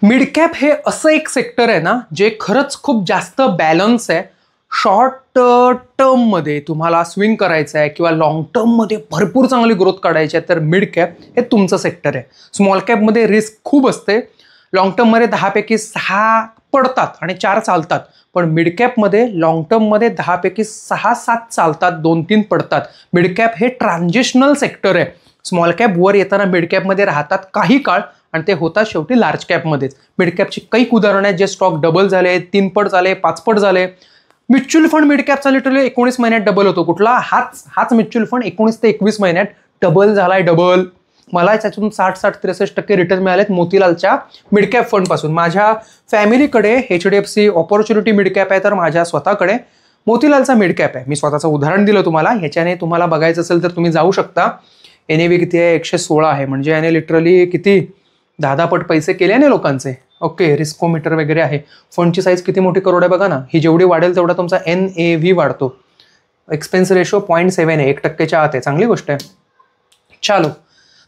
Mid cap हे असं एक सेक्टर आहे ना जे खरंच खूप जास्त बॅलन्स आहे. शॉर्ट टर्ममध्ये तुम्हाला स्विंग करायचं आहे किंवा लॉंग टर्ममध्ये भरपूर चांगली ग्रोथ काढायची आहे तर मिड कॅप हे तुमचं सेक्टर आहे. स्मॉल कॅपमध्ये रिस्क खूप असते. लॉंग टर्ममध्ये 10 पैकी 6 पडतात आणि 4 चालतात, पण मिड कॅपमध्ये लॉंग टर्ममध्ये 10 पैकी 6-7 चालतात, 2-3 पडतात. मिड कॅप हे ट्रान्झिशनल सेक्टर आहे. स्मॉल कॅप वर येताना मिड कॅपमध्ये राहतात काही काळ आणि ते होतात शेवटी लार्ज कॅपमध्येच. मिड कॅपची कैक उदाहरणं आहेत जे स्टॉक डबल झाले, 3 पट झाले, 5 पट झाले. Mutual fund mid captcha literally 19 महिन्यात डबल होतो. कुठला? हाच म्युच्युअल फंड 19 ते 21 महिन्यात डबल झालाय. डबल. मला त्याच्यातून 60-63% रिटर्न मिळालेत मोतीलालच्या मिड कॅप फंड पासून. माझ्या फॅमिलीकडे HDFC ऑपॉर्च्युनिटी मिड कॅप आहे तर माझ्या स्वतःकडे मोतीलालचा मिड कॅप आहे. मी स्वतःचं उदाहरण दिलं तुम्हाला. ह्याच्याने तुम्हाला बघायचं असेल तर तुम्ही जाऊ शकता. NAV किती आहे? 116 आहे. म्हणजे याने लिटरली किती 10 पट पैसे केले ना लोकांचे. ओके, रिस्कोमीटर वगैरे आहे. फंडची साईज किती मोठी करोड आहे बघा ना. ही जेवढी वाढेल तेवढा तुमचा NAV वाढतो. एक्सपेन्स रेशो 0.7 आहे, 1% आत आहे. चांगली गोष्ट आहे. चालो,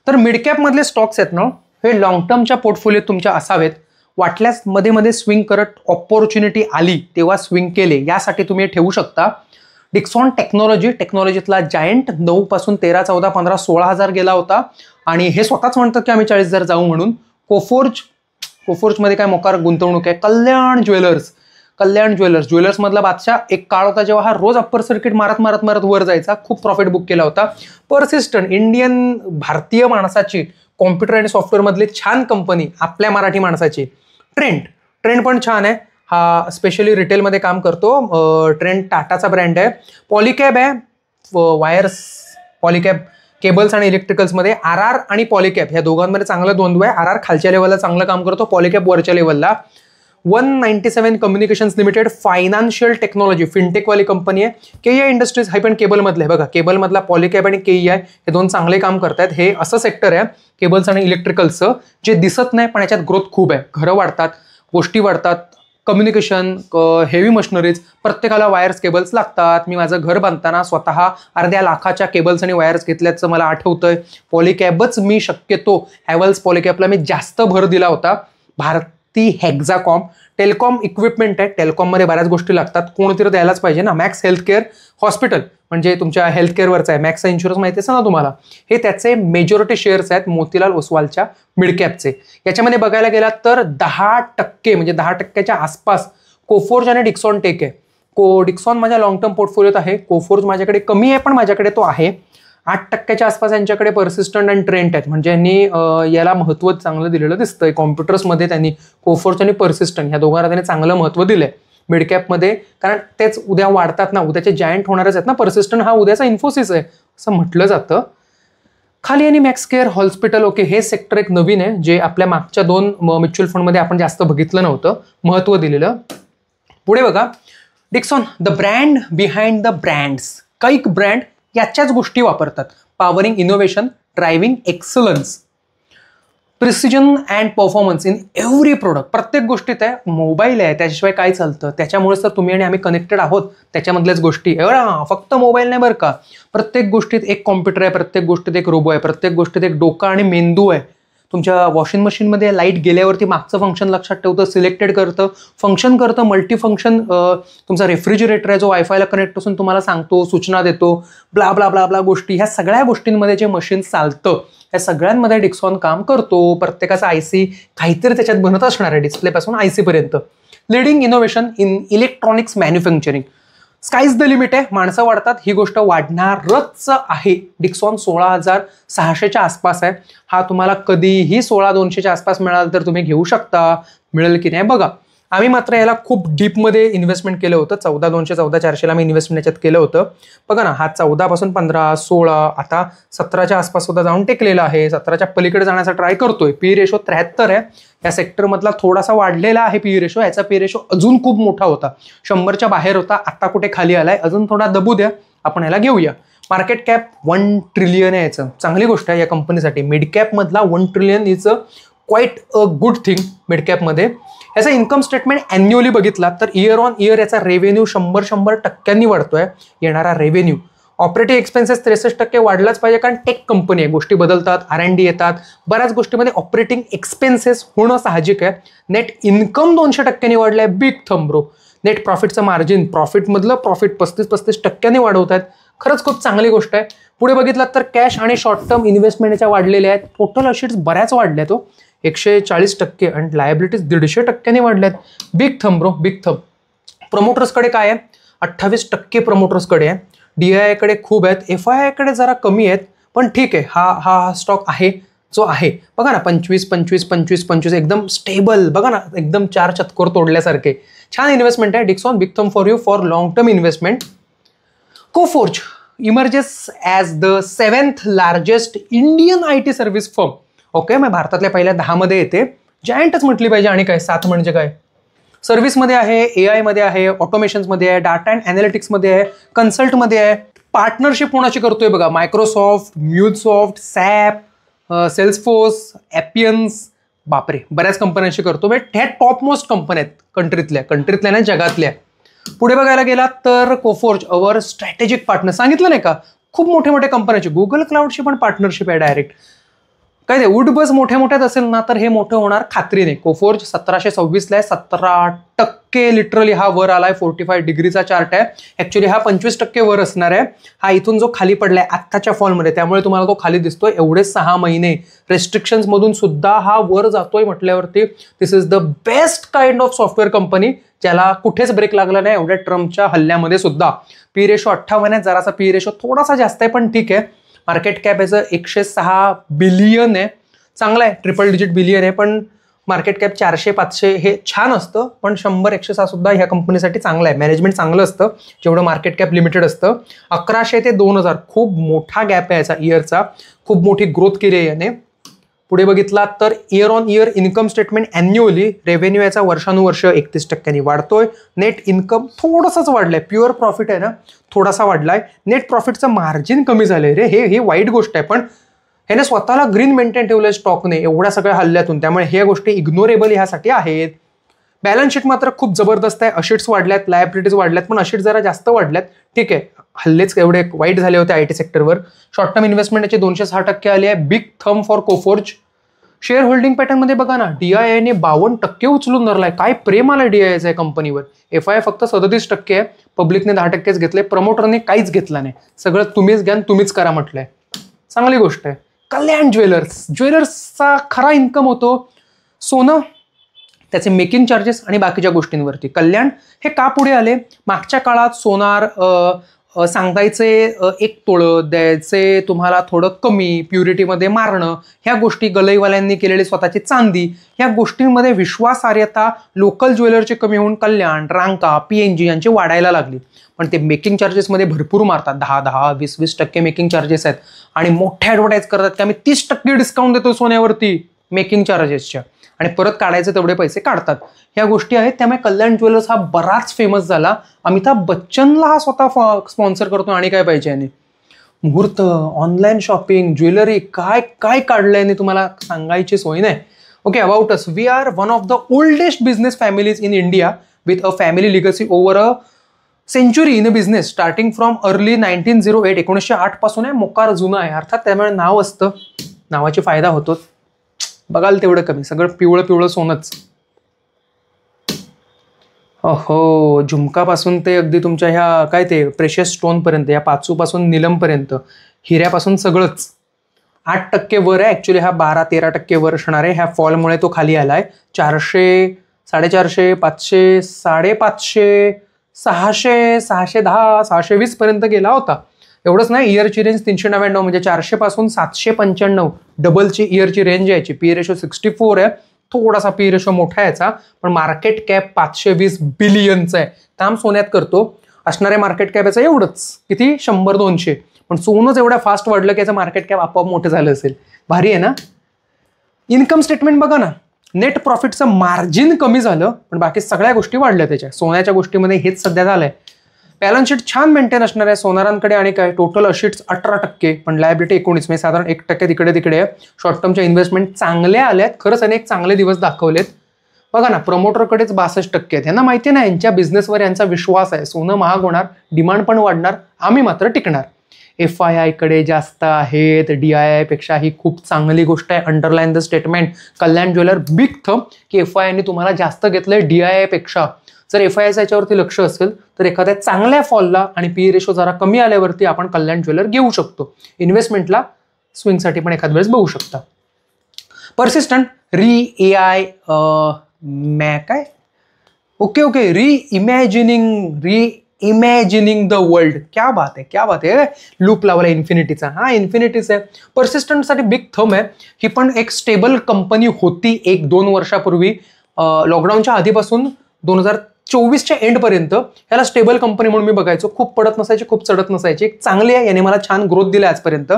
तर मिड कॅपमधले स्टॉक्स आहेत ना हे लॉंग टर्मच्या पोर्टफोलिओत तुमच्या असावेत. वाटल्यास मध्ये मध्ये स्विंग करत ऑपॉर्च्युनिटी आली तेव्हा स्विंग केले यासाठी तुम्ही ठेवू शकता. डिक्सॉन टेक्नॉलॉजीतला जायंट 9 पासून 13, 14, 15, 16 हजार गेला होता आणि हे स्वतःच म्हणतात की आम्ही 40,000 जाऊ म्हणून. कोफोर्जमध्ये काय मोकार गुंतवणूक आहे. कल्याण ज्वेलर्स मधला बादशाह एक काळ होता जेव्हा हा रोज अप्पर सर्किट मारत वर जायचा. खूप प्रॉफिट बुक केला होता. पर्सिस्टंट भारतीय माणसाची कॉम्प्युटर आणि सॉफ्टवेअर मधली छान कंपनी, आपल्या मराठी माणसाची. ट्रेंड पण छान आहे. हा स्पेशली रिटेलमध्ये काम करतो. ट्रेंड टाटाचा ब्रँड आहे. पॉलिकॅब आहे. वायर्स पॉलिकॅब केबल्स आणि इलेक्ट्रिकल्समध्ये. RR आणि पॉलिकॅब ह्या दोघांमध्ये चांगलं द्वंद्व आहे. RR खालच्या लेवलला चांगलं काम करतो, पॉलिकॅब वरच्या लेवलला. 197 कम्युनिकेशन्स लिमिटेड फायनान्शियल टेक्नॉलॉजी फिनटेकवाली कंपनी आहे. KEI इंडस्ट्रीज हे पण केबलमधले आहे बघा. केबलमधला पॉलिकॅब आणि KEI हे दोन चांगले काम करतात. हे असं सेक्टर आहे केबल्स आणि इलेक्ट्रिकल्सचं जे दिसत नाही पण याच्यात ग्रोथ खूप आहे. घरं वाढतात, गोष्टी वाढतात, कम्युनिकेशन, हेवी मशिनरीज, प्रत्येकाला वायर्स केबल्स लागतात. मी माझं घर बांधताना स्वतः अर्ध्या लाखाच्या केबल्स आणि वायर्स घेतल्याचं मला आठवतंय. पॉलिकॅबच मी शक्यतो हॅव्हल्स पॉलिकॅबला मी जास्त भर दिला होता. भारती हेक्झाकॉम टेलिकॉम इक्विपमेंट आहे. टेलिकॉममध्ये बऱ्याच गोष्टी लागतात, कोणतरी द्यायलाच पाहिजे ना. मॅक्स हेल्थकेअर हॉस्पिटल म्हणजे तुमच्या हेल्थकेअरवरचं आहे. मॅक्सचा इन्शुरन्स माहिती आहे ना तुम्हाला. हे त्याचे मेजॉरिटी शेअर्स आहेत मोतीलाल ओसवालच्या मिड कॅपचे. याच्यामध्ये बघायला गेला तर 10% म्हणजे 10%च्या आसपास कोफोर्ज आणि डिक्सॉन टेक आहे. डिक्सॉन माझ्या लॉंग टर्म पोर्टफोलिओत आहे. कोफोर्ज माझ्याकडे कमी आहे पण माझ्याकडे तो आहे. 8%च्या आसपास यांच्याकडे पर्सिस्टंट आणि ट्रेंड आहेत. म्हणजे यांनी याला महत्त्व चांगलं दिलेलं दिसतंय. कॉम्प्युटर्समध्ये त्यांनी कोफोर्ज आणि पर्सिस्टंट ह्या दोघांना त्यांनी चांगलं महत्त्व दिलंय मिड कॅपमध्ये. कारण तेच उद्या वाढतात ना, उद्याचे जायंट होणारच आहेत ना. पर्सिस्टंट हा उद्याचा इन्फोसिस आहे असं म्हटलं जातं. खाली आणि मॅक्स केअर हॉस्पिटल. ओके, हे सेक्टर एक नवीन आहे जे आपल्या मागच्या 2 म्युच्युअल फंडमध्ये आपण जास्त बघितलं नव्हतं, महत्त्व दिलेलं. पुढे बघा, Dixon the brand behind the brands. कैक ब्रँड याच्याच गोष्टी वापरतात. Powering innovation, driving excellence, precision and performance in every product. प्रत्येक गोष्टीत आहे. मोबाईल आहे त्याच्याशिवाय काय चालतं. त्याच्यामुळेच तर तुम्ही आणि आम्ही कनेक्टेड आहोत. त्याच्यामधल्याच गोष्टी फक्त मोबाईल नाही बरं का. प्रत्येक गोष्टीत एक कॉम्प्युटर आहे, प्रत्येक गोष्टीत एक रोबो आहे, प्रत्येक गोष्टीत एक डोका आणि मेंदू आहे. तुमच्या वॉशिंग मशीनमध्ये लाईट गेल्यावरती मागचं फंक्शन लक्षात ठेवतं, सिलेक्टेड करतं, फंक्शन करतं, मल्टी फंक्शन. तुमचा रेफ्रिजरेटर आहे जो वायफायला कनेक्ट असून तुम्हाला सांगतो, सूचना देतो, ब्ला ब्ला ब्ला ब्ला गोष्टी. ह्या सगळ्या गोष्टींमध्ये जे मशीन चालतं या सगळ्यांमध्ये डिक्सॉन काम करतो. प्रत्येकाचा IC काहीतरी त्याच्यात बनत असणार आहे, डिस्प्लेपासून IC पर्यंत. Leading innovation in electronics manufacturing. Sky's the limit आहे. माणसं वाढतात, ही गोष्ट वाढणारच आहे. डिक्सॉन 16,600च्या आसपास आहे. हा तुम्हाला कधीही 16,200च्या आसपास मिळाला तर तुम्ही घेऊ शकता. मिळेल की नाही बघा. आम्ही मात्र याला खूप डीपमध्ये इन्व्हेस्टमेंट केलं होतं. 14,200, 14,400ला मी इन्व्हेस्टमेंट याच्यात केलं होतं. बघा ना, हा 14 पासून 15, 16, आता 17च्या आसपास सुद्धा जाऊन टेकलेला आहे. 17च्या पलीकडे जाण्याचा ट्राय करतोय. PE रेशो 73 आहे. या सेक्टरमधला थोडासा वाढलेला आहे PE रेशो. याचा PE रेशो अजून खूप मोठा होता, 100च्या बाहेर होता, आता कुठे खाली आलाय. अजून थोडा दबू द्या, आपण याला घेऊया. मार्केट कॅप 1 ट्रिलियन आहे याचं. चांगली गोष्ट आहे या कंपनीसाठी. मिड कॅपमधला 1 trillion is quite a good thing mid कॅपमध्ये. याचा इन्कम स्टेटमेंट ॲन्युअली बघितला तर इयर ऑन इयर याचा रेव्हेन्यू 100% वाढतोय. येणारा रेव्हेन्यू ऑपरेटिंग एक्सपेन्सेस 63% वाढलाच पाहिजे, कारण टेक कंपनी आहे, गोष्टी बदलतात, R&D येतात, बऱ्याच गोष्टीमध्ये ऑपरेटिंग एक्सपेन्सेस होणं साहजिक आहे. नेट इन्कम 200% वाढलंय, बिग थंब ब्रो. नेट प्रॉफिटचं मार्जिन, प्रॉफिटमधलं प्रॉफिट 35% वाढवत आहेत, खरंच खूप चांगली गोष्ट आहे. पुढे बघितलात तर कॅश आणि शॉर्ट टर्म इन्व्हेस्टमेंटच्या वाढलेल्या आहेत. टोटल अशीट्स बऱ्याच वाढल्या तो 140% आणि लायबिलिटीज 150% वाढल्यात. Big thumb bro, big thumb. प्रमोटर्सकडे काय आहे? 28% प्रमोटर्सकडे आहे. DII कडे खूप आहेत, FII कडे जरा कमी आहेत, पण ठीक आहे, हा स्टॉक आहे जो आहे. बघा ना, 25 एकदम स्टेबल. बघा ना, एकदम 4 चतकोर तोडल्यासारखे. छान इन्व्हेस्टमेंट आहे. Dixon, big thumb for you for long term investment. Coforge emerges as the 7th largest Indian IT service firm. Okay, मग भारतातल्या पहिल्या 10 मध्ये येते. जायंटच म्हटली पाहिजे. आणि काय 7 म्हणजे काय? सर्व्हिसमध्ये आहे, AI मध्ये आहे, ऑटोमेशन्समध्ये आहे, डाटा अँड ॲनालिटिक्समध्ये आहे, कन्सल्टमध्ये आहे. पार्टनरशिप कोणाची करतोय बघा? Microsoft, MuleSoft, SAP, Salesforce, Appians. बापरे, बऱ्याच कंपन्यांशी करतो. ह्या टॉप मोस्ट कंपन्या आहेत कंट्रीतल्या नाही, जगातल्या. पुढे बघायला गेला तर कोफोर्ज अवर स्ट्रॅटेजिक पार्टनर. सांगितलं नाही का, खूप मोठे मोठे कंपन्यांची, गुगल क्लाउडशी पण पार्टनरशिप आहे डायरेक्ट. काय ते उडबस मोठ्या असेल ना, तर हे मोठं होणार खात्रीने. कोफोर्ज 1726 आहे, 17% लिटरली हा वर आलाय. 45 डिग्रीचा चार्ट आहे. ऍक्च्युली हा 25% वर असणार आहे. हा इथून जो खाली पडलाय आत्ताच्या फॉलमध्ये, त्यामुळे तुम्हाला तो खाली दिसतोय. एवढे 6 महिने रेस्ट्रिक्शन्स मधून सुद्धा हा वर जातोय म्हटल्यावरती this is the best kind of software company, ज्याला कुठेच ब्रेक लागला नाही एवढ्या ट्रम्पच्या हल्ल्यामध्ये सुद्धा. पी रेशो 58 आहे, जरासा पी रेशो थोडासा जास्त आहे, पण ठीक आहे. मार्केट कॅप याचं 106 बिलियन आहे. चांगलं आहे, ट्रिपल डिजिट बिलियन आहे, पण मार्केट कॅप 400-500 हे छान असतं, पण 100-106 सुद्धा ह्या कंपनीसाठी चांगलं आहे. मॅनेजमेंट चांगलं असतं जेवढं मार्केट कॅप लिमिटेड असतं. 1100 ते 2000 खूप मोठा गॅप आहे याचा इयरचा. खूप मोठी ग्रोथ केली आहे याने. पुढे बघितला तर year on year income statement annually revenue याचा वर्षानुवर्ष 31% वाढतोय. नेट इन्कम थोडंसंच वाढलंय, प्युअर प्रॉफिट आहे ना, थोडासा वाढलाय. नेट प्रॉफिटचं मार्जिन कमी झालंय रे, हे वाईट गोष्ट आहे, पण ह्याने स्वतःला ग्रीन मेंटेन ठेवलंय स्टॉकने एवढ्या सगळ्या हल्ल्यातून, त्यामुळे ह्या गोष्टी इग्नोरेबल ह्यासाठी आहेत. बॅलन्स शीट मात्र खूप जबरदस्त आहे. अशिट्स वाढल्यात, लायबिलिटीज वाढल्यात, पण अशिट्स जरा जास्त वाढल्यात. ठीक आहे, हल्लेच एवढे वाईट झाले होते IT सेक्टरवर. शॉर्ट टर्म इन्व्हेस्टमेंटचे 206% आली आहे. Big thumb for Coforge. Share holding पॅटर्नमध्ये बघा ना, DII ने 52% उचलून धरलाय. काय प्रेम आलं DIIच्या कंपनीवर. FII फक्त 37% आहे, पब्लिकने 10%च घेतले, प्रमोटरने काहीच घेतला नाही. सगळं तुम्हीच घ्या, तुम्हीच करा म्हटलंय. चांगली गोष्ट आहे. कल्याण ज्वेलर्सचा खरा इन्कम होतो सोनं, त्याचे मेकिंग चार्जेस आणि बाकीच्या गोष्टींवरती. कल्याण हे का पुढे आले? मागच्या काळात सोनार सांगायचे 1 तोळं, द्यायचे तुम्हाला थोडं कमी, प्युरिटीमध्ये मारणं, ह्या गोष्टी गलईवाल्यांनी केलेली स्वतःची चांदी, ह्या गोष्टींमध्ये विश्वासार्हता लोकल ज्वेलरची कमी होऊन कल्याण, रांका, PNG यांची वाढायला लागली. पण ते मेकिंग चार्जेसमध्ये भरपूर मारतात. 10, 20% मेकिंग चार्जेस आहेत आणि मोठ्या ॲडव्हर्टाईज करतात की आम्ही 30% डिस्काउंट देतो सोन्यावरती मेकिंग चार्जेसच्या, आणि परत काढायचे तेवढे पैसे काढतात. ह्या गोष्टी आहेत. त्यामुळे कल्याण ज्वेलर्स हा बराच फेमस झाला. अमिताभ बच्चनला हा स्वतः स्पॉन्सर करतो. आणि काय पाहिजे याने? मुहूर्त, ऑनलाईन शॉपिंग, ज्वेलरी, काय काय काढलंय याने तुम्हाला सांगायची सोय नाही. Okay, about us. We are one of the oldest business families in India with a family legacy over a century in a business starting from early 1908. 1908 पासून आहे. मोकार जुना आहे अर्थात, त्यामुळे नाव असतं, नावाची फायदा होतो. बघाल तेवढं कमी, सगळं पिवळं सोनच. हो, झुमकापासून ते अगदी तुमच्या ह्या काय ते प्रेशियस स्टोन पर्यंत, या पाचूपासून निलमपर्यंत, हिऱ्यापासून सगळंच 8% वर आहे. ऍक्च्युली हा 12-13% वर असणार आहे. ह्या फॉलमुळे तो खाली आलाय. 400, 450, 500, 550, 600, 610, 620 पर्यंत गेला होता. एवढंच नाही, इयरची रेंज 399, म्हणजे 400 पासून 795 डबलची इयरची रेंज यायची. पी रेशो 64 आहे, थोडासा पी रेशो मोठा याचा, पण मार्केट कॅप 520 बिलियनचा आहे. काम सोन्यात करतो. असणारे मार्केट कॅप याचं एवढंच, किती 100-200, पण सोनंच एवढ्या फास्ट वाढलं की याचं मार्केट कॅप आपोआप मोठं झालं असेल. भारी आहे ना. इन्कम स्टेटमेंट बघा ना, नेट प्रॉफिटचं मार्जिन कमी झालं, पण बाकी सगळ्या गोष्टी वाढल्या त्याच्या. सोन्याच्या गोष्टीमध्ये हेच सध्या झालंय. बॅलन्स शीट छान मेंटेन असणार आहे सोनारांकडे. आणि काय, टोटल अशिट्स 18%, पण लायबिलिटी 19, म्हणजे साधारण 1% तिकडे तिकडे आहे. शॉर्ट टर्मच्या इन्व्हेस्टमेंट चांगल्या आल्यात, खरंच अनेक चांगले दिवस दाखवलेत. बघा ना, प्रमोटरकडेच 62% आहेत. यांना माहिती नाही, यांच्या बिझनेसवर यांचा विश्वास आहे. सोनं महाग होणार, डिमांड पण वाढणार, आम्ही मात्र टिकणार. FII कडे जास्त आहेत, DII पेक्षा ही खूप चांगली गोष्ट आहे. Underline the statement. Kalyan jeweller big thumb की FII तुम्हाला जास्त घेतलंय DII पेक्षा. जर FIIचं याच्यावरती लक्ष असेल तर एखाद्या चांगल्या फॉलला आणि PE रेशो जरा कमी आल्यावरती आपण कल्याण ज्वेलर घेऊ शकतो. इन्व्हेस्टमेंटला स्विंगसाठी पण एखाद वेळेस बघू शकता. पर्सिस्टंट काय ओके इमॅजिनिंग द वर्ल्ड. क्या बात आहे. लूप लावला इन्फिनिटीचा. हा इन्फिनिटीच आहे. पर्सिस्टंटसाठी बिग थंब आहे. ही पण एक स्टेबल कंपनी होती 1-2 वर्षापूर्वी. लॉकडाऊनच्या आधीपासून 2024च्या एंडपर्यंत ह्याला स्टेबल कंपनी म्हणून मी बघायचो. खूप पडत नसायची, खूप चढत नसायची. चांगली आहे, याने मला छान ग्रोथ दिली आजपर्यंत.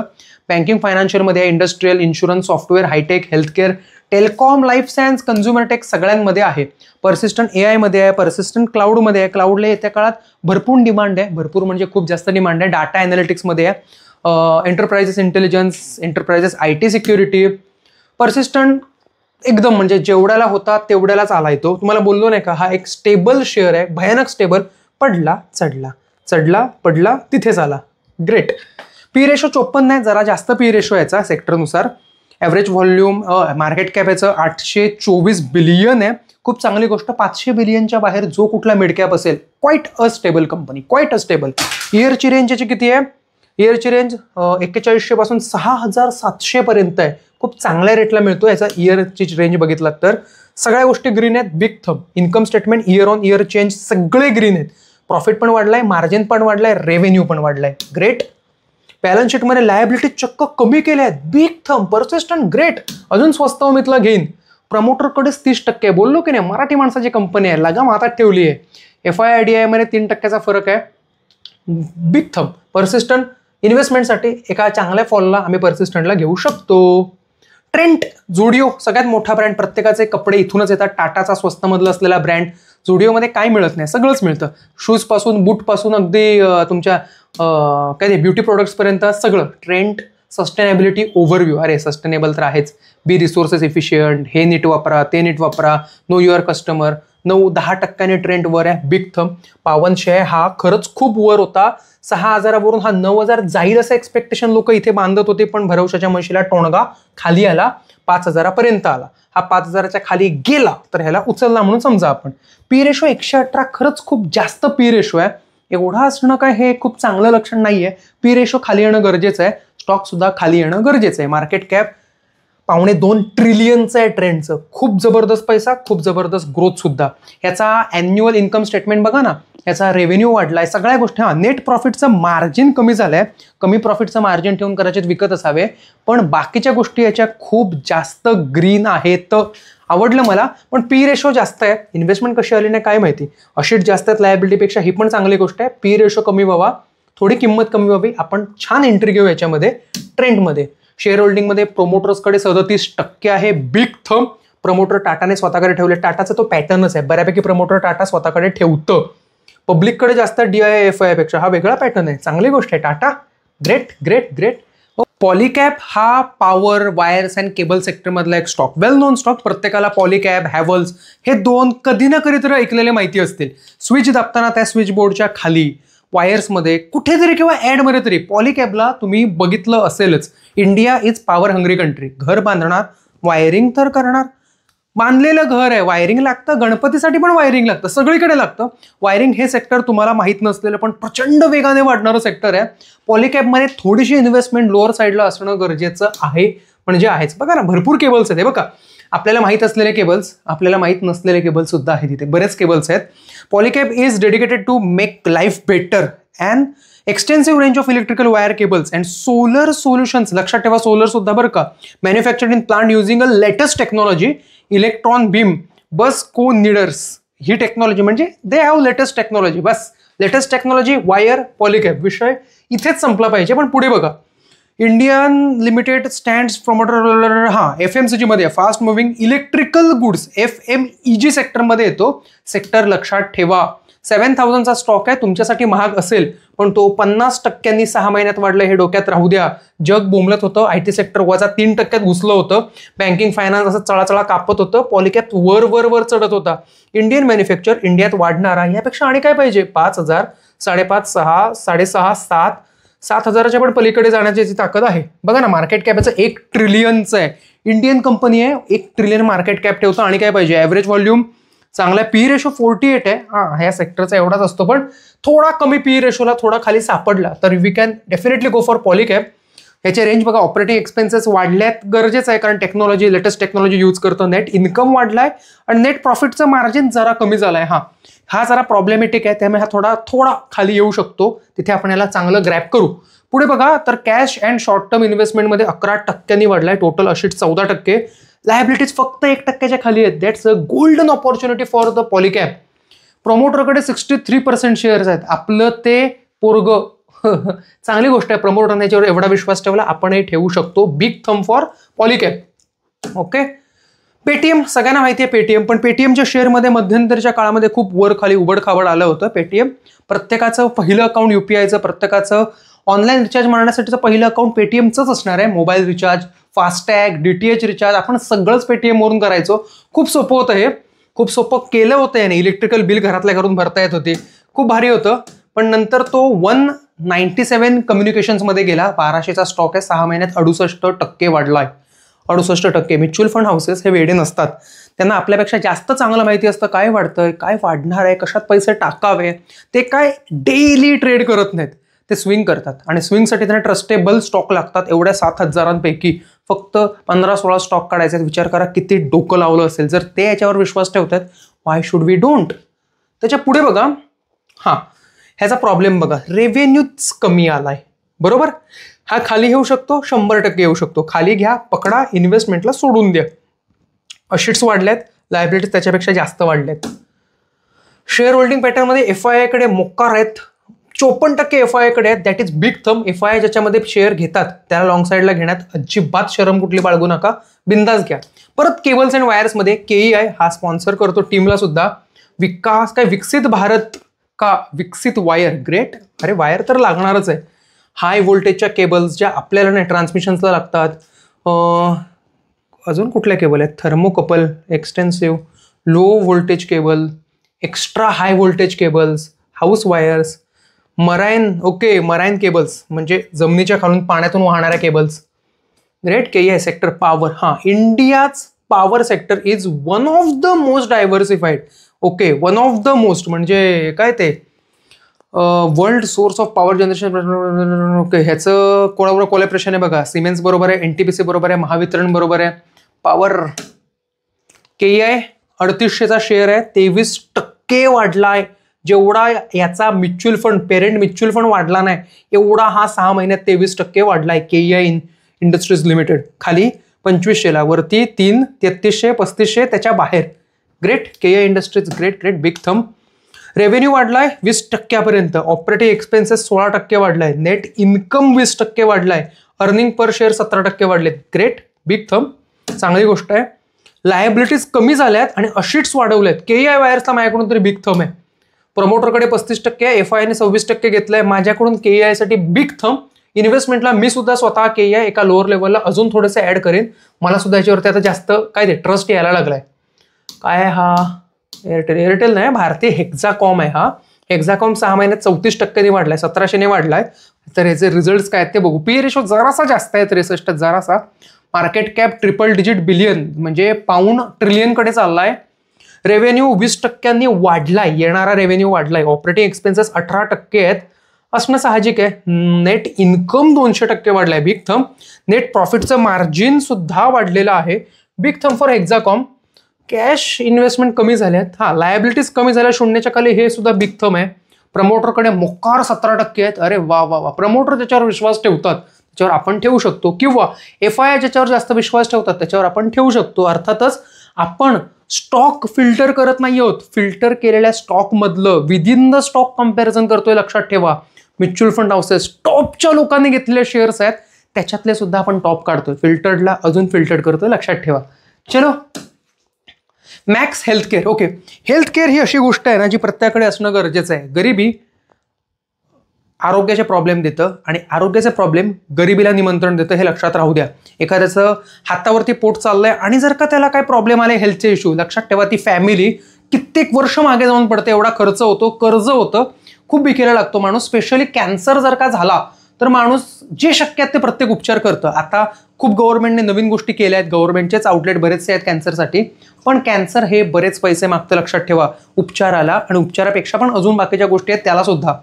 बँकिंग फायनान्शियलमध्ये आहे, industrial, insurance, software, high tech, healthcare, telecom, life science, consumer tech सगळ्यांमध्ये आहे. पर्सिस्टंट AI मध्ये आहे, पर्सिस्टंट क्लाउडमध्ये आहे. क्लाउडला येत्या काळात भरपूर डिमांड आहे. भरपूर म्हणजे खूप जास्त डिमांड आहे. डाटा अॅनालिटिक्समध्ये आहे, enterprises intelligence, enterprises IT security. Persistent एकदम म्हणजे जेवढ्याला होता तेवढ्यालाच आला येतो. तुम्हाला बोललो नाही का, हा एक स्टेबल शेअर आहे, भयानक स्टेबल. पडला चढला पडला तिथेच आला. ग्रेट. PE रेशो 54 आहे, जरा जास्त PE रेशो याचा सेक्टरनुसार. ॲव्हरेज व्हॉल्यूम, मार्केट कॅप याचं 824 बिलियन आहे. खूप चांगली गोष्ट. 500 बिलियनच्या बाहेर जो कुठला मिड कॅप असेल, quite a stable company, quite a stable. इयरची रेंज याची किती आहे? इयरची रेंज 4100 पासून 6700 पर्यंत आहे. खूप चांगल्या रेटला मिळतो. याचा इयरची रेंज बघितलात तर सगळ्या गोष्टी ग्रीन आहेत. Big thumb. Income statement year on year change सगळे ग्रीन आहेत. प्रॉफिट पण वाढलाय, मार्जिन पण वाढलाय, रेव्हेन्यू पण वाढलाय. ग्रेट. बॅलन्स शीटमध्ये लायबिलिटी चक्क कमी केल्या आहेत. Big thumb. पर्सिस्टंट. ग्रेट. अजून स्वस्त उमेदला घेईन. प्रमोटरकडेच 30% बोललो की नाही, मराठी माणसाची कंपनी आहे, लगाम हातात ठेवली आहे. FII DII मध्ये 3% फरक आहे. Big thumb. पर्सिस्टंट इन्व्हेस्टमेंटसाठी एका चांगल्या फॉलला आम्ही पर्सिस्टंटला घेऊ शकतो. ट्रेंट. झुडिओ सगळ्यात मोठा ब्रँड. प्रत्येकाचे कपडे इथूनच येतात. टाटाचा स्वस्त मधला असलेला ब्रँड. झुडिओमध्ये काय मिळत नाही, सगळंच मिळतं. शूज पासून, बूट पासून अगदी तुमच्या काय ते ब्युटी प्रोडक्ट्स पर्यंत सगळं. ट्रेंट. Sustainability overview. अरे सस्टेनेबल तर आहेच. बी रिसोर्सेस इफिशियंट. हे नीट वापरा, ते नीट वापरा. Know your customer. 9-10% ट्रेंड वर आहे. Big thumb. 5200 हा खरंच खूप वर होता. 6000 वरून हा 9000 जाईल असं एक्सपेक्टेशन लोक इथे बांधत होते, पण भरवशाच्या म्हशीला टोणगा खाली आला. 5000 पर्यंत आला. हा 5000च्या खाली गेला तर ह्याला उचलला म्हणून समजा आपण. PE रेशो 118 खरंच खूप जास्त PE रेशो आहे. एवढा असणं काय हे खूप चांगलं लक्षण नाहीये. PE रेशो खाली येणं गरजेचं आहे. स्टॉक सुद्धा खाली येणं गरजेचं आहे. मार्केट कॅप 2.25 ट्रिलियनचं आहे ट्रेंडचं. खूप जबरदस्त पैसा, खूप जबरदस्त ग्रोथ सुद्धा. ह्याचा अॅन्युअल इन्कम स्टेटमेंट बघा ना, याचा रेव्हेन्यू वाढलाय, सगळ्या गोष्टी. नेट प्रॉफिटचं मार्जिन कमी झालंय. कमी प्रॉफिटचं मार्जिन ठेवून कदाचित विकत असावे, पण बाकीच्या गोष्टी याच्या खूप जास्त ग्रीन आहेत. आवडलं मला. पण PE रेशो जास्त आहे. इन्व्हेस्टमेंट कशी आली नाही काय माहिती. अशीच जास्त आहेत लायबिलिटीपेक्षा, ही पण चांगली गोष्ट आहे. PE रेशो कमी व्हावा, थोडी किंमत कमी व्हावी. आपण छान एंट्री घेऊ याच्यामध्ये. ट्रेंडमध्ये शेअर होल्डिंगमध्ये प्रोमोटर्सकडे 37% आहे. Big thumb. प्रमोटर टाटाने स्वतःकडे ठेवले. टाटाचा तो पॅटर्नच आहे, बऱ्यापैकी प्रमोटर टाटा स्वतःकडे ठेवतं. पब्लिककडे जास्त DII FII पेक्षा. हा वेगळा पॅटर्न आहे, चांगली गोष्ट आहे. Tata. Great great great. Polycab हा पॉवर, वायर्स अँड केबल सेक्टरमधला एक स्टॉक, वेल नोन स्टॉक. प्रत्येकाला पॉलीकॅब, हॅव्हल्स हे दोन कधी ना कधीतरी ऐकलेले माहिती असतील. स्विच दाबताना त्या स्विच बोर्डच्या खाली वायर्समध्ये कुठेतरी किंवा ॲडमध्ये तरी पॉलीकॅबला तुम्ही बघितलं असेलच. India is power hungry country. घर बांधणार, वायरिंग तर करणार. बांधलेलं घर आहे, वायरिंग लागतं. गणपतीसाठी पण वायरिंग लागतं, सगळीकडे लागतं वायरिंग. हे सेक्टर तुम्हाला माहीत नसलेलं पण प्रचंड वेगाने वाढणारं सेक्टर आहे. पॉलीकॅबमध्ये थोडीशी इन्व्हेस्टमेंट लोअर साईडला असणं गरजेचं आहे, म्हणजे आहेच. बघा ना, भरपूर केबल्स आहेत. हे बघा, आपल्याला माहीत असलेले केबल्स, आपल्याला माहीत नसलेले केबल्स सुद्धा आहेत तिथे, बरेच केबल्स आहेत. Polycab is dedicated to make life better and extensive range of electrical wire cables and solar solutions. लक्षात ठेवा, सोलर सुद्धा बरं का. Manufactured in plant using a latest technology, electron beam बस को नीडर्स. ही टेक्नॉलॉजी म्हणजे दे हॅव लेटेस्ट टेक्नॉलॉजी. बस लेटेस्ट टेक्नॉलॉजी, वायर, पॉलीकॅब. विषय इथेच संपला पाहिजे. पण पुढे बघा, इंडियन लिमिटेड स्टँड्स प्रमोटर. हा FMCG मध्ये fast moving electrical goods, FMEG सेक्टरमध्ये येतो. सेक्टर लक्षात ठेवा. 7000चा स्टॉक आहे. तुमच्यासाठी महाग असेल, पण तो 50% 6 महिन्यात वाढलं, हे डोक्यात राहू द्या. जग बोंबलत होतं. IT सेक्टर वजा 3% घुसलं होतं. बँकिंग फायनान्स असं चळाचळा कापत होतं. पॉलीकॅप वर वर वर चढत होता. इंडियन मॅन्युफॅक्चर, इंडियात वाढणारा, यापेक्षा आणि काय पाहिजे. 5000, 5.5, 6, 6.5, 7 7,000च्या पण पलीकडे जाण्याची याची ताकद आहे. बघा ना, मार्केट कॅप याचं 1 ट्रिलियनचं आहे. इंडियन कंपनी आहे, 1 ट्रिलियन मार्केट कॅप ठेवतो. आणि काय पाहिजे, ॲव्हरेज व्हॉल्यूम चांगला, पी रेशो 48 आहे. ह्या सेक्टरचा एवढाच असतो, पण थोडा कमी पी रेशोला थोडा खाली सापडला तर we can definitely go for Polycab. ह्याचे रेंज बघा, ऑपरेटिंग एक्सपेन्सेस वाढल्यात गरजेचं आहे, कारण टेक्नॉलॉजी, लेटेस्ट टेक्नॉलॉजी यूज करतं. नेट इन्कम वाढलाय आणि नेट प्रॉफिटचं मार्जिन जरा कमी झालंय. हा जरा प्रॉब्लेमॅटिक आहे, त्यामुळे हा थोडा खाली येऊ शकतो. तिथे आपण याला चांगलं ग्रॅप करू. पुढे बघा तर कॅश अँड शॉर्ट टर्म इन्व्हेस्टमेंटमध्ये 11% वाढलाय, टोटल अशीट 14%. लायबिलिटीज फक्त 1% खाली आहेत. That's a golden opportunity for the Polycab. प्रमोटरकडे 63% शेअर्स आहेत. आपलं ते पोरग चांगली गोष्ट आहे, प्रमोटरने याच्यावर एवढा विश्वास ठेवला, आपणही ठेवू शकतो. Big thumb for Polycab. Okay. Paytm सगळ्यांना माहिती आहे पेटीएम, पण पेटीएमच्या शेअरमध्ये मध्यंतरीच्या काळामध्ये खूप वर खाली उबडखाबड आलं होतं. पेटीएम प्रत्येकाचं पहिलं अकाउंट UPIचं, प्रत्येकाचं ऑनलाईन रिचार्ज मारण्यासाठीचं पहिलं अकाउंट पेटीएमचंच असणार आहे. Mobile recharge, FASTag, DTH recharge आपण सगळंच पेटीएमवरून करायचो. खूप सोपं होतं हे, खूप सोपं केलं होतं याने. इलेक्ट्रिकल बिल घरातल्या घरून भरता येत होते, खूप भारी होतं. पण नंतर तो 197 कम्युनिकेशन्समध्ये गेला. 1200चा स्टॉक आहे, 6 महिन्यात 68% वाढला आहे. 68%. म्युच्युअल फंड हाऊसेस हे वेडे नसतात, त्यांना आपल्यापेक्षा जास्त चांगलं माहिती असतं काय वाढतंय, काय वाढणार आहे, कशात पैसे टाकावे. ते काय डेली ट्रेड करत नाहीत, ते स्विंग करतात. आणि स्विंगसाठी त्यांना ट्रस्टेबल स्टॉक लागतात. एवढ्या 7,000पैकी फक्त 15-16 स्टॉक काढायचे. विचार करा किती डोकं लावलं असेल. जर ते याच्यावर विश्वास ठेवतात, व्हाय शुड वी डोंट. त्याच्या पुढे बघा, ह्याचा प्रॉब्लेम बघा, रेव्हेन्यूच कमी आलाय. बरोबर, हा खाली येऊ शकतो, 100% येऊ शकतो. खाली घ्या, पकडा, इन्व्हेस्टमेंटला सोडून द्या. अशीट्स वाढल्यात, लायबिलिटीज त्याच्यापेक्षा जास्त वाढल्यात. शेअर होल्डिंग पॅटर्नमध्ये FII कडे मोकार आहेत, 54% FII कडे आहेत. That is big thumb. FII ज्याच्यामध्ये शेअर घेतात त्याला लॉंग साईडला घेण्यात अजिबात शरम कुठली बाळगू नका, बिंदास घ्या. परत केबल्स अँड वायर्समध्ये KEI हा स्पॉन्सर करतो टीमला सुद्धा. विकास काय, विकसित भारत का विकसित वायर, ग्रेट. अरे वायर तर लागणारच आहे. हाय व्होल्टेजच्या केबल्स ज्या आपल्याला नाही ट्रान्समिशन्सला लागतात. अजून कुठल्या केबल आहेत, thermocouple, extensive, low voltage cable, extra high voltage cables, house wires, marine. Okay, marine cables म्हणजे जमिनीच्या खालून पाण्यातून वाहणाऱ्या cables. Great. KEI sector power. India's power sector is one of the most diversified. Okay, one of the most म्हणजे काय ते world source of power generation. Okay, ह्याचं कोणाबरोबर कोलॅबरेशन आहे बघा, सिमेन्स बरोबर आहे, NTPC बरोबर आहे, महावितरण बरोबर आहे. पॉवर KEI 3800चा शेअर आहे, 23% वाढलाय. जेवढा याचा mutual fund, parent mutual fund वाढला नाही एवढा हा 6 महिन्यात 23% वाढलाय. KEI इंडस्ट्रीज लिमिटेड खाली 2500ला, वरती 3, 3300, 3500, त्याच्या बाहेर. Great. KEI industries, great great, big thumb. Revenue वाढलाय 20% ऑपरेटिंग एक्सपेन्सेस 16% वाढलाय, नेट इन्कम 20% वाढलाय, अर्निंग पर शेअर 17% वाढलेत. ग्रेट, बिग थंब, चांगली गोष्ट आहे. लायबिलिटीज कमी झाल्यात आणि अशीट्स वाढवल्यात. KEI वायर्सला माझ्याकडून तरी बिग थंब आहे. प्रमोटरकडे 35% आहे, FIIने 26% घेतलंय. माझ्याकडून KEI साठी बिग थंब. इन्व्हेस्टमेंटला मी सुद्धा स्वतः KEI एका लोअर लेवलला अजून थोडंसं ऍड करेन. मला सुद्धा याच्यावरती आता जास्त काय ते ट्रस्ट यायला लागलाय. काय हा एअरटेल नाही, भारतीय हेक्झाकॉम आहे. हा हेक्झाकॉम 6 महिन्यात 34% वाढलाय, 1700ने वाढलाय. तर याचे रिझल्ट काय आहेत ते बघू. पी रेशो जरासा जास्त आहे, 63, जरासा. Market cap triple digit billion म्हणजे पाऊंड ट्रिलियनकडे चाललाय. रेव्हेन्यू 20% वाढलाय, येणारा रेव्हेन्यू वाढलाय. ऑपरेटिंग एक्सपेन्सेस 18% आहेत, असणं साहजिक आहे. नेट इन्कम 200% वाढलाय, बिग थंब. नेट प्रॉफिटचं मार्जिन सुद्धा वाढलेलं आहे, big thumb for Hexacom. Cash investment कमी झाल्यात, लायबिलिटीज कमी झाल्या 0च्या खाली, हे सुद्धा बिग थंब आहे. प्रमोटरकडे मोकार 17% आहेत. अरे वा वा वा, प्रमोटर ज्याच्यावर विश्वास ठेवतात त्याच्यावर आपण ठेवू शकतो, किंवा FII ज्याच्यावर जास्त विश्वास ठेवतात त्याच्यावर आपण ठेवू शकतो. अर्थातच आपण स्टॉक फिल्टर करत नाही आहोत, फिल्टर केलेल्या स्टॉक मधलं विदिन द स्टॉक कम्पॅरिझन करतोय. लक्षात ठेवा, म्युच्युअल फंड हाऊसेस टॉपच्या लोकांनी घेतलेले शेअर्स आहेत त्याच्यातले सुद्धा आपण टॉप काढतोय, फिल्टर्डला अजून फिल्टर करतोय. लक्षात ठेवा. चलो, मॅक्स हेल्थकेअर. ओके, हेल्थकेअर ही अशी गोष्ट आहे ना जी प्रत्येकाकडे असणं गरजेचं आहे. गरिबी आरोग्याचे प्रॉब्लेम देतं आणि आरोग्याचे प्रॉब्लेम गरिबीला निमंत्रण देतं, हे लक्षात राहू द्या. एखाद्याचं हातावरती पोट चाललंय आणि जर का त्याला काय प्रॉब्लेम आले हेल्थचे इश्यू, लक्षात ठेवा ती फॅमिली कित्येक वर्ष मागे जाऊन पडते. एवढा खर्च होतो, कर्ज होतं, खूप बिकेला लागतो माणूस. स्पेशली कॅन्सर जर का झाला तर माणूस जे शक्य आहे ते प्रत्येक उपचार करतं. आता खूप गव्हर्नमेंटने नवीन गोष्टी केल्या आहेत, गव्हर्नमेंटचेच आउटलेट बरेचसे आहेत कॅन्सरसाठी, पण कॅन्सर हे बरेच पैसे मागतं, लक्षात ठेवा, उपचाराला. आणि उपचारापेक्षा पण अजून बाकीच्या गोष्टी आहेत त्याला सुद्धा.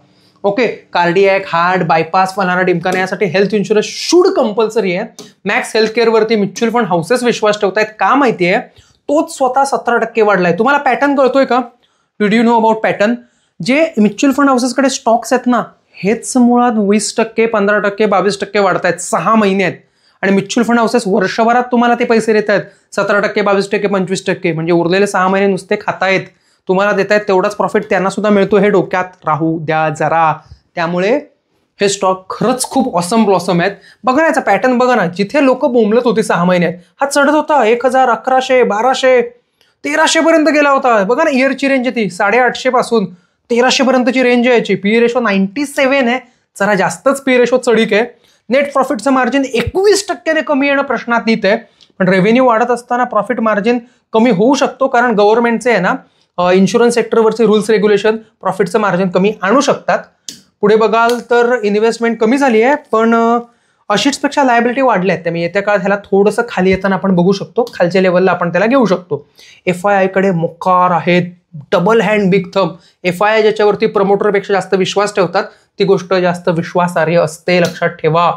ओके, कार्डियॅक, हार्ट, बायपास, फलाना डिमकाना, यासाठी हेल्थ इन्शुरन्स शुड कंपल्सरी आहे. मॅक्स हेल्थ केअरवरती म्युच्युअल फंड हाऊसेस विश्वास ठेवतायत. का माहितीये, तोच स्वतः 17% वाढलाय. तुम्हाला पॅटर्न कळतोय का? Did you know about pattern? जे म्युच्युअल फंड हाऊसेसकडे स्टॉक्स आहेत ना, हेच मुळात 20%, 15%, 22% वाढतायत 6 महिन्यात. आणि म्युच्युअल फंड हाऊसेस वर्षभरात तुम्हाला ते पैसे देत आहेत 17%, 22%, 25%. म्हणजे उरलेले 6 महिने नुसते खातायत, तुम्हाला देत आहेत तेवढाच प्रॉफिट त्यांना सुद्धा मिळतो. हे डोक्यात राहू द्या जरा. त्यामुळे हे स्टॉक खरंच खूप ऑसम ब्लॉसम आहेत. बघा याचा पॅटर्न बघा ना, जिथे लोक बोंबलत होते 6 महिन्यात, हा चढत होता 1000, 1100, 1200, 1300 पर्यंत गेला होता. बघा ना, इयरची रेंज आहे ती 850 पासून 1300 पर्यंतची रेंज आहे याची. पी रेशो 97 आहे, जरा जास्तच पी रेशो चढीक आहे. नेट प्रॉफिटचं मार्जिन 21% कमी येणं प्रश्नात येत आहे. पण रेव्हेन्यू वाढत असताना प्रॉफिट मार्जिन कमी होऊ शकतो, कारण गव्हर्नमेंटचे आहे ना इन्शुरन्स सेक्टरवरचे रूल्स रेग्युलेशन प्रॉफिटचं मार्जिन कमी आणू शकतात. पुढे बघाल तर इन्व्हेस्टमेंट कमी झाली आहे, पण अशीचपेक्षा लायबिलिटी वाढल्या आहेत. त्यामुळे येत्या काळात ह्याला थोडंसं खाली येताना आपण बघू शकतो, खालच्या लेवलला आपण त्याला घेऊ शकतो. FII कडे मोकार आहेत, double hand big thumb. FII ज्याच्यावरती प्रमोटरपेक्षा जास्त विश्वास ठेवतात ती गोष्ट जास्त विश्वासार्ह असते, लक्षात ठेवा.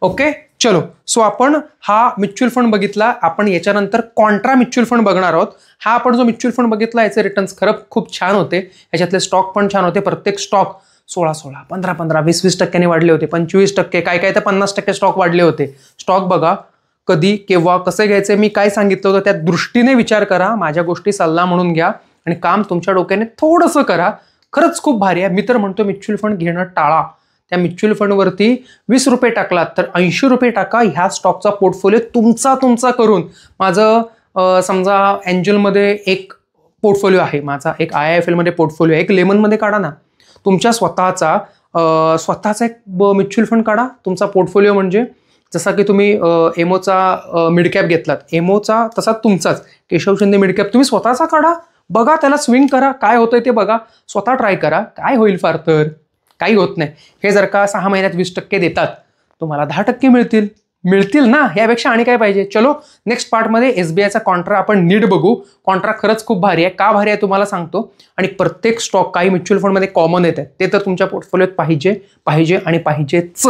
ओके, चलो. सो आपण हा म्युच्युअल फंड बघितला. आपण याच्यानंतर कॉन्ट्रा म्युच्युअल फंड बघणार आहोत. हा आपण जो म्युच्युअल फंड बघितला याचे रिटर्न्स खरंच खूप छान होते. याच्यातले स्टॉक पण छान होते. प्रत्येक स्टॉक 16, 15, 20% वाढले होते, 25%, काय तर 50% स्टॉक वाढले होते. स्टॉक बघा कधी, केव्हा, कसं घ्यायचं मी काय सांगितलं होतं त्या दृष्टीने विचार करा. माझ्या गोष्टी सल्ला म्हणून घ्या आणि काम तुमच्या डोक्याने थोडंसं करा. खरंच खूप भारी आहे. मी तर म्हणतो म्युच्युअल फंड घेणं टाळा. त्या म्युच्युअल फंडवरती 20 रुपये टाकलात तर 80 रुपये टाका. ह्या स्टॉकचा पोर्टफोलिओ तुमचा करून. माझं समजा एंजलमध्ये एक पोर्टफोलिओ आहे, माझा एक IIFL मध्ये पोर्टफोलिओ आहे, एक लेमनमध्ये काढा ना तुमच्या स्वतःचा एक म्युच्युअल फंड काढा तुमचा पोर्टफोलिओ. म्हणजे जसा की तुम्ही एमोचा मिड कॅप घेतलात, एमोचा तसा तुमचाच केशव शिंदे मिड कॅप तुम्ही स्वतःचा काढा. बघा, त्याला स्विंग करा, काय होतंय ते बघा, स्वतः ट्राय करा. काय होईल, फार तर काही होत नाही. हे जर का 6 महिन्यात 20% देतात, तुम्हाला 10% मिळतील ना, यापेक्षा आणि काय पाहिजे. चलो, नेक्स्ट पार्टमध्ये SBIचा कॉन्ट्रा आपण नीट बघू. कॉन्ट्रा खरंच खूप भारी आहे. का भारी आहे तुम्हाला सांगतो. आणि प्रत्येक स्टॉक काही म्युच्युअल फंडमध्ये कॉमन येत आहे, ते तर तुमच्या पोर्टफोलिओत पाहिजे आणि पाहिजेच.